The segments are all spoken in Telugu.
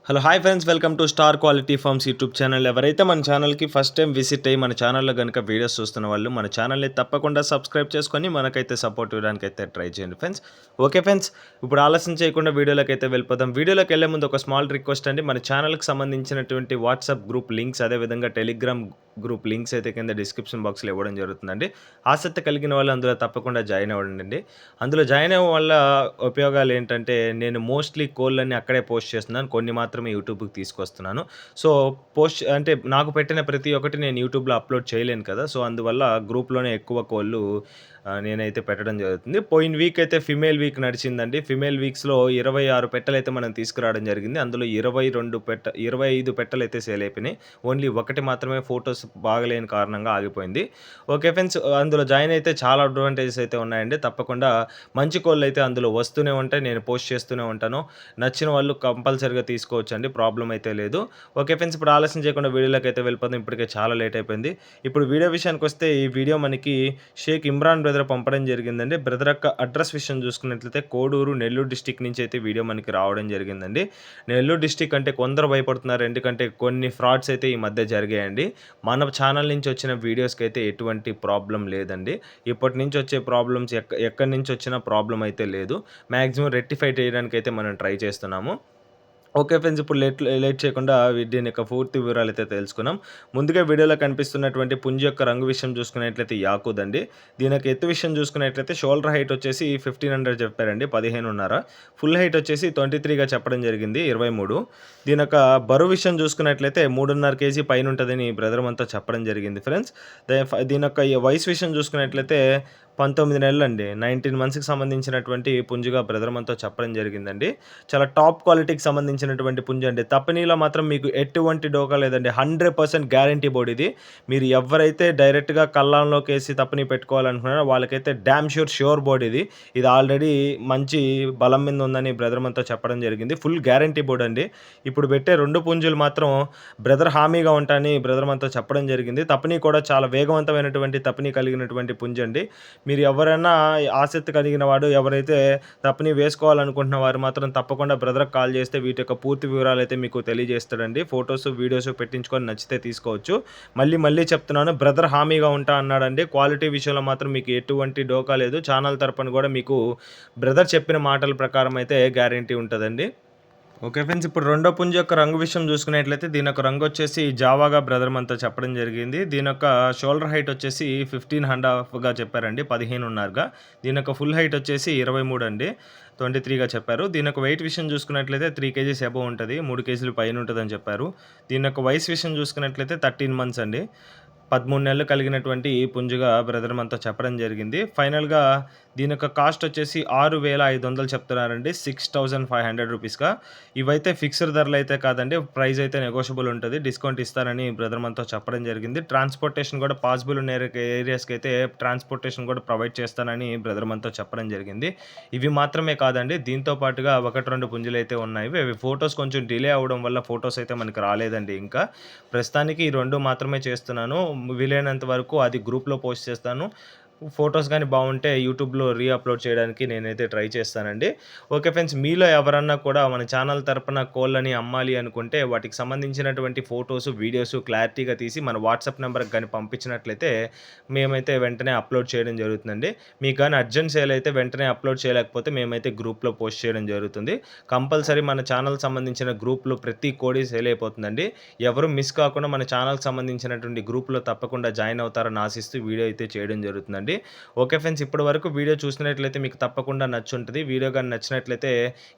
Hello hi friends, welcome to star quality farms YouTube channel. ఎవరైతే మన ఛానల్కి ఫస్ట్ టైం విజిట్ అయ్యి మన ఛానల్లో కనుక వీడియోస్ చూస్తున్న వాళ్ళు మన ఛానల్ని తప్పకుండా సబ్స్క్రైబ్ చేసుకొని మనకైతే సపోర్ట్ ఇవ్వడానికి అయితే ట్రై చేయండి ఫ్రెండ్స్. ఓకే ఫ్రెండ్స్, ఇప్పుడు ఆలస్యం చేయకుండా వీడియోలోకి అయితే వెళ్ళిపోదాం. వీడియోలోకి వెళ్ళే ముందు ఒక స్మాల్ రిక్వెస్ట్ అండి, మన ఛానల్కి సంబంధించినటువంటి వాట్సాప్ గ్రూప్ లింక్స్, అదేవిధంగా టెలిగ్రామ్ గ్రూప్ లింక్స్ అయితే కింద డిస్క్రిప్షన్ బాక్స్లో ఇవ్వడం జరుగుతుందండి. ఆసక్తి కలిగిన వాళ్ళు అందులో తప్పకుండా జాయిన్ అవ్వండి. అందులో జాయిన్ అవ్వడం వల్ల ఉపయోగాలు ఏంటంటే, నేను మోస్ట్లీ కోళ్ళని అక్కడే పోస్ట్ చేస్తున్నాను, కొన్ని మాత్రమే యూట్యూబ్కి తీసుకొస్తున్నాను. సో పోస్ట్ అంటే నాకు పెట్టిన ప్రతి ఒక్కటి నేను యూట్యూబ్లో అప్లోడ్ చేయలేను కదా, సో అందువల్ల గ్రూప్లోనే ఎక్కువ కోళ్ళు నేనైతే పెట్టడం జరుగుతుంది. పోయిన వీక్ అయితే ఫిమేల్ వీక్ నడిచిందండి. ఫిమేల్ వీక్స్లో 26 పెట్టలైతే మనం తీసుకురావడం జరిగింది. అందులో 25 పెట్టలైతే సేల్ అయిపోయినాయి. ఓన్లీ ఒకటి మాత్రమే ఫొటోస్ బాగలేని కారణంగా ఆగిపోయింది. ఓకే ఫ్రెండ్స్, అందులో జాయిన్ అయితే చాలా అడ్వాంటేజెస్ అయితే ఉన్నాయండి. తప్పకుండా మంచి కోళ్ళు అయితే అందులో వస్తూనే ఉంటాయి, నేను పోస్ట్ చేస్తూనే ఉంటాను. నచ్చిన వాళ్ళు కంపల్సరీగా తీసుకోవచ్చండి, ప్రాబ్లం అయితే లేదు. ఓకే ఫ్రెండ్స్, ఇప్పుడు ఆలస్యం చేయకుండా వీడియోలోకి అయితే వెళ్ళిపోతాం. ఇప్పటికే చాలా లేట్ అయిపోయింది. ఇప్పుడు వీడియో విషయానికి వస్తే, ఈ వీడియో మనకి షేక్ ఇమ్రాన్ బ్రదర్ పంపడం జరిగిందండి. బ్రదర్ యొక్క అడ్రస్ విషయం చూసుకున్నట్లయితే కోడూరు, నెల్లూరు డిస్టిక్ నుంచి అయితే వీడియో మనకి రావడం జరిగిందండి. నెల్లూరు డిస్టిక్ అంటే కొందరు భయపడుతున్నారు, ఎందుకంటే కొన్ని ఫ్రాడ్స్ అయితే ఈ మధ్య జరిగాయండి. మన ఛానల్ నుంచి వచ్చిన వీడియోస్కి అయితే ఎటువంటి ప్రాబ్లం లేదండి. ఇప్పటి నుంచి వచ్చే ప్రాబ్లమ్స్ ఎక్కడి నుంచి వచ్చినా ప్రాబ్లం అయితే లేదు. మ్యాక్సిమం రెక్టిఫై చేయడానికి అయితే మనం ట్రై చేస్తున్నాము. ఓకే ఫ్రెండ్స్, ఇప్పుడు లేట్ చేయకుండా దీని యొక్క పూర్తి వివరాలు అయితే తెలుసుకున్నాం. ముందుగా వీడియోలో కనిపిస్తున్నటువంటి పుంజు యొక్క రంగు విషయం చూసుకున్నట్లయితే యాకూద్ అండి. దీని యొక్క ఎత్తు విషయం చూసుకున్నట్లయితే షోల్డర్ హైట్ వచ్చేసి 1500 చెప్పారండి, 15.5. ఫుల్ హైట్ వచ్చేసి 23గా చెప్పడం జరిగింది, 23. దీని యొక్క బరువు విషయం చూసుకున్నట్లయితే 3.5 కేజీ పైన ఉంటుందని బ్రదర్ అంతా చెప్పడం జరిగింది ఫ్రెండ్స్. దీని యొక్క వయసు విషయం చూసుకున్నట్లయితే 19 నెలలండి, 19 మంత్స్కి సంబంధించినటువంటి పుంజుగా బ్రదర్ మనతో చెప్పడం జరిగిందండి. చాలా టాప్ క్వాలిటీకి సంబంధించినటువంటి పుంజు అండి. తప్పనీలో మాత్రం మీకు ఎటువంటి డోకా లేదండి, 100% గ్యారంటీ బోర్డ్ ఇది. మీరు ఎవరైతే డైరెక్ట్గా కళ్ళంలోకి వేసి తప్పని పెట్టుకోవాలనుకున్నారో వాళ్ళకైతే డ్యామ్ ష్యూర్ బోర్డ్ ఇది. ఇది ఆల్రెడీ మంచి బలం మీద ఉందని బ్రదర్ మనతో చెప్పడం జరిగింది. ఫుల్ గ్యారంటీ బోర్డ్ అండి. ఇప్పుడు పెట్టే 2 పుంజులు మాత్రం బ్రదర్ హామీగా ఉంటాయని బ్రదర్ మనతో చెప్పడం జరిగింది. తప్పని కూడా చాలా వేగవంతమైనటువంటి తప్పని కలిగినటువంటి పుంజు అండి. మీరు ఎవరైనా ఆసక్తి కలిగిన వాడు, ఎవరైతే తప్పని వేసుకోవాలనుకుంటున్న వారు మాత్రం తప్పకుండా బ్రదర్కి కాల్ చేస్తే వీటి యొక్క పూర్తి వివరాలు అయితే మీకు తెలియజేస్తాడండి. ఫొటోస్, వీడియోస్ పెట్టించుకొని నచ్చితే తీసుకోవచ్చు. మళ్ళీ చెప్తున్నాను, బ్రదర్ హామీగా ఉంటా అన్నాడండి. క్వాలిటీ విషయంలో మాత్రం మీకు ఎటువంటి డోకా లేదు. ఛానల్ తరపున కూడా మీకు బ్రదర్ చెప్పిన మాటల ప్రకారం అయితే గ్యారంటీ ఉంటుందండి. ఓకే ఫ్రెండ్స్, ఇప్పుడు రెండో పుంజు యొక్క రంగు విషయం చూసుకున్నట్లయితే దీని యొక్క రంగు వచ్చేసి జావాగా బ్రదర్ మనతో చెప్పడం జరిగింది. దీని యొక్క షోల్డర్ హైట్ వచ్చేసి 15.5గా చెప్పారండి, 15.5గా. దీని యొక్క ఫుల్ హైట్ వచ్చేసి 23 అండి, 23గా చెప్పారు. దీని యొక్క వెయిట్ విషయం చూసుకున్నట్లయితే 3 కేజీస్ అబవ్ ఉంటుంది, 3 కేజీలు పైన ఉంటుందని చెప్పారు. దీని యొక్క వయసు విషయం చూసుకున్నట్లయితే 13 మంత్స్ అండి, 13 నెలలు కలిగినటువంటి పుంజుగా బ్రదర్ మనతో చెప్పడం జరిగింది. ఫైనల్గా దీని యొక్క కాస్ట్ వచ్చేసి 6,500 చెప్తున్నారండి, 6,500 రూపీస్గా. ఇవైతే ఫిక్స్డ్ ధరలు అయితే కాదండి, ప్రైస్ అయితే నెగోషియబుల్ ఉంటుంది, డిస్కౌంట్ ఇస్తారని బ్రదర్ మనతో చెప్పడం జరిగింది. ట్రాన్స్పోర్టేషన్ కూడా పాసిబుల్ ఉన్న ఏరియాస్కి అయితే ట్రాన్స్పోర్టేషన్ కూడా ప్రొవైడ్ చేస్తానని బ్రదర్ మనతో చెప్పడం జరిగింది. ఇవి మాత్రమే కాదండి, దీంతో పాటుగా 1-2 పుంజులు అయితే ఉన్నాయి. అవి ఫొటోస్ కొంచెం డిలే అవ్వడం వల్ల ఫొటోస్ అయితే మనకి రాలేదండి. ఇంకా ప్రస్తుతానికి ఈ 2 మాత్రమే చేస్తున్నాను. వీలైనంత వరకు అది గ్రూప్లో పోస్ట్ చేస్తాను. ఫొటోస్ కానీ బాగుంటే యూట్యూబ్లో అప్లోడ్ చేయడానికి నేనైతే ట్రై చేస్తానండి. ఓకే ఫ్రెండ్స్, మీలో ఎవరన్నా కూడా మన ఛానల్ తరపున కోళ్ళని అమ్మాలి అనుకుంటే వాటికి సంబంధించినటువంటి ఫొటోస్, వీడియోస్ క్లారిటీగా తీసి మన వాట్సాప్ నెంబర్కి కానీ పంపించినట్లయితే మేమైతే వెంటనే అప్లోడ్ చేయడం జరుగుతుందండి. మీకు కానీ అర్జెంట్ సేల్ అయితే వెంటనే అప్లోడ్ చేయలేకపోతే మేమైతే గ్రూప్లో పోస్ట్ చేయడం జరుగుతుంది. కంపల్సరీ మన ఛానల్ సంబంధించిన గ్రూప్లో ప్రతి కోడి సేల్ అయిపోతుందండి. ఎవరు మిస్ కాకుండా మన ఛానల్కి సంబంధించినటువంటి గ్రూప్లో తప్పకుండా జాయిన్ అవుతారని ఆశిస్తూ వీడియో అయితే చేయడం జరుగుతుందండి. ఓకే ఫ్రెండ్స్, ఇప్పటి వరకు వీడియో చూసినట్లయితే మీకు తప్పకుండా నచ్చుంటుంది. వీడియో కానీ నచ్చినట్లయితే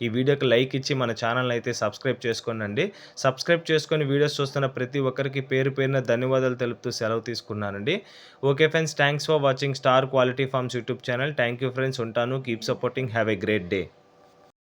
ఈ వీడియోకి లైక్ ఇచ్చి మన ఛానల్ అయితే సబ్స్క్రైబ్ చేసుకోండి. సబ్స్క్రైబ్ చేసుకొని వీడియోస్ చూస్తున్న ప్రతి ఒక్కరికి పేరు పేరున ధన్యవాదాలు తెలుపుతూ సెలవు తీసుకున్నానండి. Okay friends, thanks for watching star quality farms YouTube channel. Thank you friends, ఉంటాను. Keep supporting. Have a great day.